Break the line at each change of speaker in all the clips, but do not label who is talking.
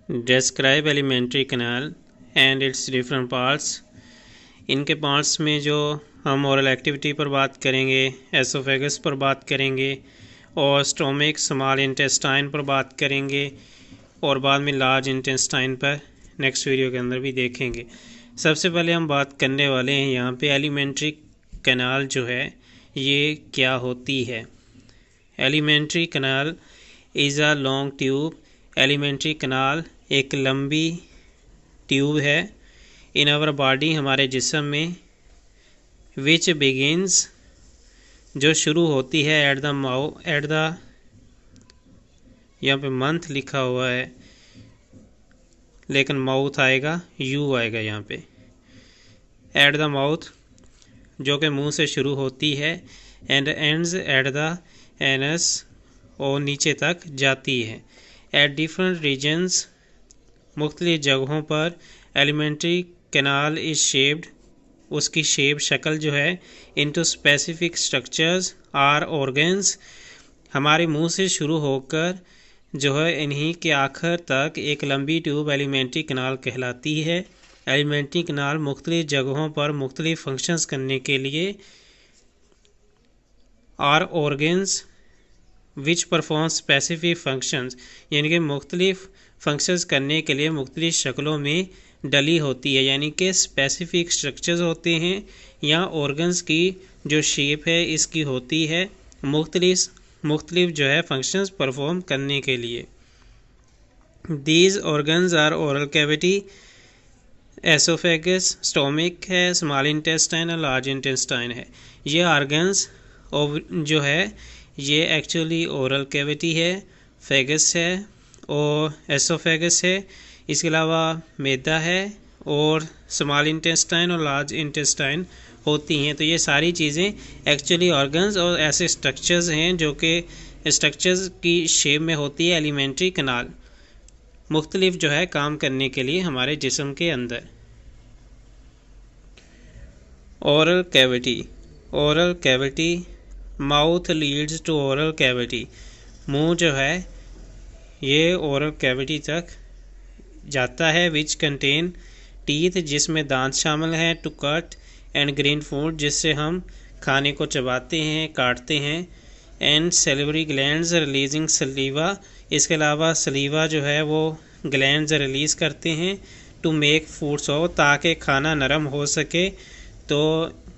Describe alimentary canal and it's different parts. इनके parts में जो हम ओरल एक्टिविटी पर बात करेंगे, एसोफेगस पर बात करेंगे और स्टोमिक स्मॉल इंटेस्टाइन पर बात करेंगे और बाद में लार्ज इंटेस्टाइन पर नेक्स्ट वीडियो के अंदर भी देखेंगे। सबसे पहले हम बात करने वाले हैं यहाँ पे एलिमेंट्री कैनाल जो है ये क्या होती है। Alimentary canal is a long tube. Alimentary canal एक लंबी ट्यूब है इन आवर बॉडी, हमारे जिस्म में, विच बिगिंस जो शुरू होती है एट द यहाँ पे मंथ लिखा हुआ है लेकिन माउथ आएगा, यू आएगा यहाँ पे, एट द माउथ जो कि मुंह से शुरू होती है, and ends at the anus और नीचे तक जाती है। एट डिफरेंट रीजन्स मुख्तलिफ जगहों पर एलिमेंट्री कैनाल इज शेप्ड, उसकी शेप शक्ल जो है, into specific structures or organs, हमारे मुंह से शुरू होकर जो है इन्हीं के आखिर तक एक लंबी ट्यूब एलिमेंट्री कैनाल कहलाती है। एलिमेंट्री कैनाल मुख्तलिफ जगहों पर मुख्तलिफ फंक्शंस करने के लिए or organs which perform specific functions, यानी कि मुख्तलिफ फंक्शंस करने के लिए मुख्तलिफ शक्लों में डली होती है, यानी कि स्पेसिफिक स्ट्रक्चर्स होते हैं या ऑर्गन्स की जो शेप है इसकी होती है मुख्तलिफ जो है फंक्शंस परफॉर्म करने के लिए। These organs are oral cavity, oesophagus, stomach है, स्मॉल इंटेस्टाइन और लार्ज इंटेस्टाइन है। ये ऑर्गन्स जो है ये एक्चुअली ओरल कैविटी है, फेगस है और एसोफेगस है, इसके अलावा मैदा है और स्मॉल इंटेस्टाइन और लार्ज इंटेस्टाइन होती हैं। तो ये सारी चीज़ें एक्चुअली ऑर्गन्स और ऐसे स्ट्रक्चर्स हैं जो कि स्ट्रक्चर्स की शेप में होती है एलिमेंट्री कैनाल, मुख्तलिफ जो है काम करने के लिए हमारे जिस्म के अंदर। Oral cavity, oral cavity, mouth leads to oral cavity, मुंह जो है ये ओरल कैविटी तक जाता है। विच कंटेन टीथ, जिसमें दांत शामिल हैं, to cut and grind food, जिससे हम खाने को चबाते हैं, काटते हैं, and salivary glands releasing saliva, इसके अलावा सलीवा जो है वो ग्लैंड्स रिलीज़ करते हैं, टू मेक फूड सॉफ्ट, ताकि खाना नरम हो सके। तो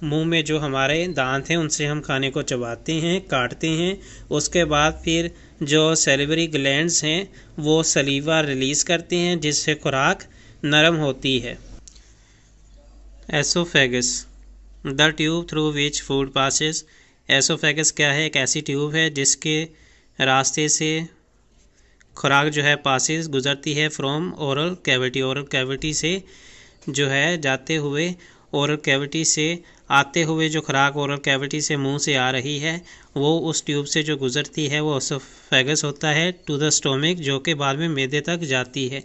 मुंह में जो हमारे दांत हैं उनसे हम खाने को चबाते हैं, काटते हैं, उसके बाद फिर जो सेलिवरी ग्लैंड्स हैं वो सलीवा रिलीज़ करते हैं जिससे खुराक नरम होती है। Oesophagus, the tube through which food passes, oesophagus क्या है? एक ऐसी ट्यूब है जिसके रास्ते से खुराक जो है पासेस गुजरती है from oral cavity, oral cavity से जो है जाते हुए, ओरल कैविटी से आते हुए जो खुराक ओरल कैविटी से मुंह से आ रही है वो उस ट्यूब से जो गुजरती है वो एसोफेगस होता है, टू द स्टोमिक, जो कि बाद में मैदे तक जाती है।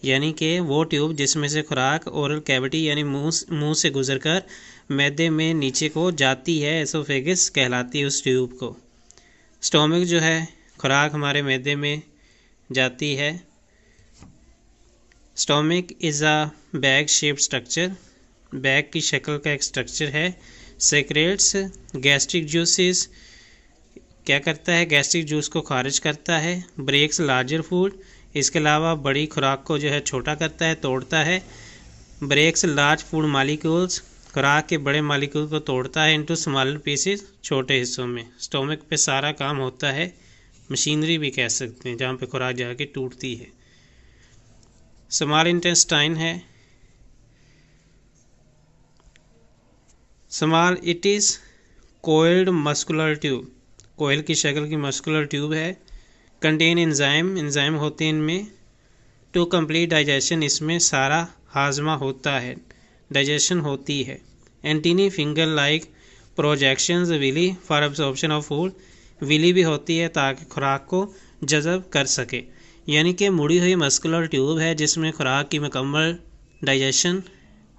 यानी कि वो ट्यूब जिसमें से खुराक ओरल कैविटी यानी मुंह से गुजरकर मैदे में नीचे को जाती है, एसोफेगस कहलाती है उस ट्यूब को। स्टोमिक जो है खुराक हमारे मैदे में जाती है। Stomach is a bag shape structure, bag की शक्ल का एक स्ट्रक्चर है। सेक्रेट्स गैस्ट्रिक जूसेस, क्या करता है? गैस्ट्रिक जूस को खारिज करता है। ब्रेक्स लार्जर फूड, इसके अलावा बड़ी खुराक को जो है छोटा करता है, तोड़ता है। ब्रेक्स लार्ज फूड मालिक्यूल्स, खुराक के बड़े मालिक्यूल को तोड़ता है इनटू स्मॉलर पीसेस, छोटे हिस्सों में। स्टोमिक पे सारा काम होता है, मशीनरी भी कह सकते हैं, जहाँ पे खुराक जाके टूटती है। स्मॉल इंटेस्टाइन है, small, it is coiled muscular tube, कोयल की शक्ल की मस्कुलर ट्यूब है। कंटेन एंजाइम, एंजाइम होते हैं इनमें। टू कंप्लीट डाइजेशन, इसमें सारा हाजमा होता है, डाइजेशन होती है। एंटीनी finger like projections villi for absorption of food, villi भी होती है ताकि खुराक को जज़ब कर सके। यानी कि मुड़ी हुई मस्कुलर ट्यूब है जिसमें खुराक की मुकम्मल डाइजेशन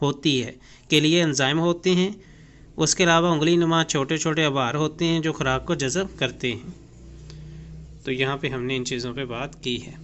होती है के लिए एंजाइम होते हैं। उसके अलावा उंगली नुमा छोटे छोटे आभार होते हैं जो खुराक को जज़ब करते हैं। तो यहाँ पे हमने इन चीज़ों पे बात की है।